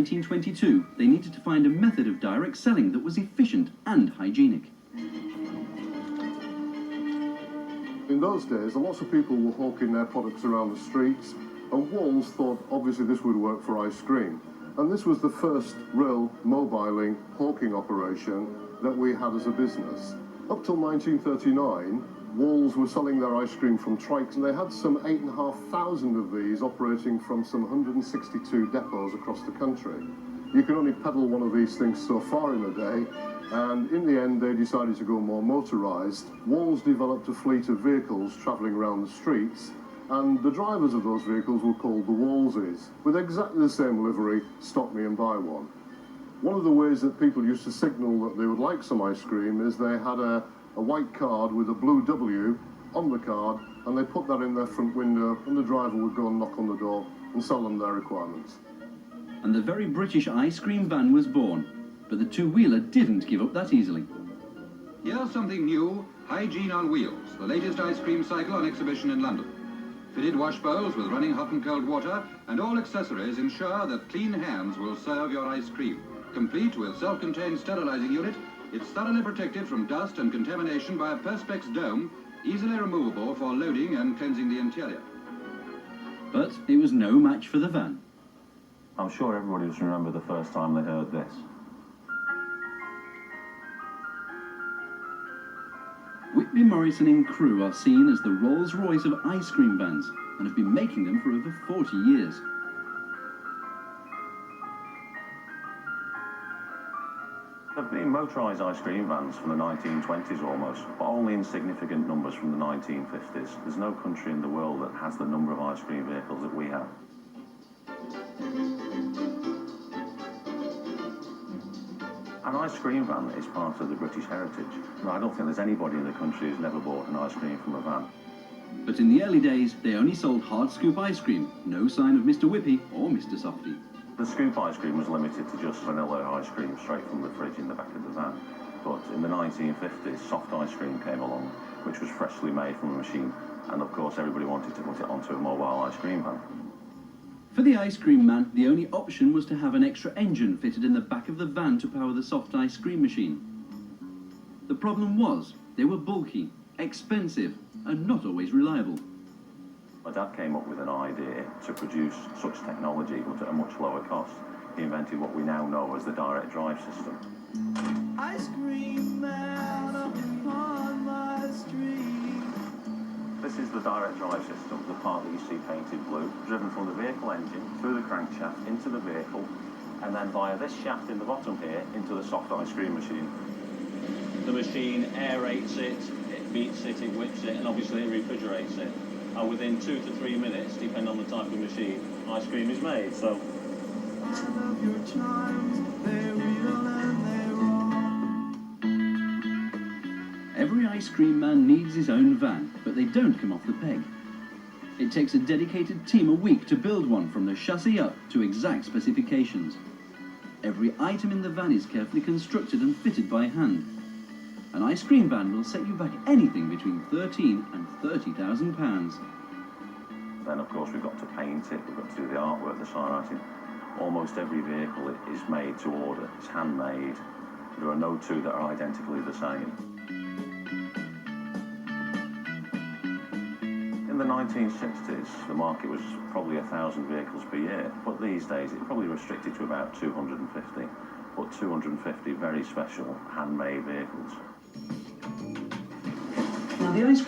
1922, they needed to find a method of direct selling that was efficient and hygienic. In those days, lots of people were hawking their products around the streets, and Walls thought obviously this would work for ice cream. And this was the first real mobiling hawking operation that we had as a business. Up till 1939, Walls were selling their ice cream from trikes, and they had some 8,500 of these operating from some 162 depots across the country. You can only pedal one of these things so far in a day, and in the end they decided to go more motorised. Walls developed a fleet of vehicles travelling around the streets, and the drivers of those vehicles were called the Wallsies, with exactly the same livery, stop me and buy one. One of the ways that people used to signal that they would like some ice cream is they had a white card with a blue W on the card, and they put that in their front window, and the driver would go and knock on the door and sell them their requirements. And the very British ice cream van was born, but the two-wheeler didn't give up that easily. Here's something new, Hygiene on Wheels, the latest ice cream cycle on exhibition in London. Fitted wash bowls with running hot and cold water, and all accessories ensure that clean hands will serve your ice cream. Complete with self-contained sterilizing unit, it's thoroughly protected from dust and contamination by a Perspex dome, easily removable for loading and cleansing the interior. But it was no match for the van. I'm sure everybody will remember the first time they heard this. Whitby Morrison and crew are seen as the Rolls-Royce of ice cream vans and have been making them for over 40 years. There have been motorised ice cream vans from the 1920s almost, but only in significant numbers from the 1950s. There's no country in the world that has the number of ice cream vehicles that we have. An ice cream van is part of the British heritage. I don't think there's anybody in the country who's never bought an ice cream from a van. But in the early days, they only sold hard scoop ice cream, no sign of Mr. Whippy or Mr. Softy. The scoop ice cream was limited to just vanilla ice cream straight from the fridge in the back of the van. But in the 1950s, soft ice cream came along, which was freshly made from a machine. And of course, everybody wanted to put it onto a mobile ice cream van. For the ice cream man, the only option was to have an extra engine fitted in the back of the van to power the soft ice cream machine. The problem was, they were bulky, expensive, and not always reliable. My dad came up with an idea to produce such technology but at a much lower cost. He invented what we now know as the direct drive system. Ice cream man up on my street. This is the direct drive system, the part that you see painted blue, driven from the vehicle engine through the crankshaft into the vehicle, and then via this shaft in the bottom here into the soft ice cream machine. The machine aerates it, it beats it, it whips it, and obviously it refrigerates it. And within 2 to 3 minutes, depending on the type of machine, ice cream is made. So I love your charms, they're real and they're wrong. Every ice cream man needs his own van, but they don't come off the peg. It takes a dedicated team a week to build one from the chassis up to exact specifications. Every item in the van is carefully constructed and fitted by hand. An ice cream van will set you back anything between £13,000 and £30,000. Then of course we've got to paint it, we've got to do the artwork, the sign writing. Almost every vehicle is made to order, it's handmade. There are no two that are identically the same. In the 1960s, the market was probably 1,000 vehicles per year, but these days it's probably restricted to about 250, but 250 very special handmade vehicles. Now the ice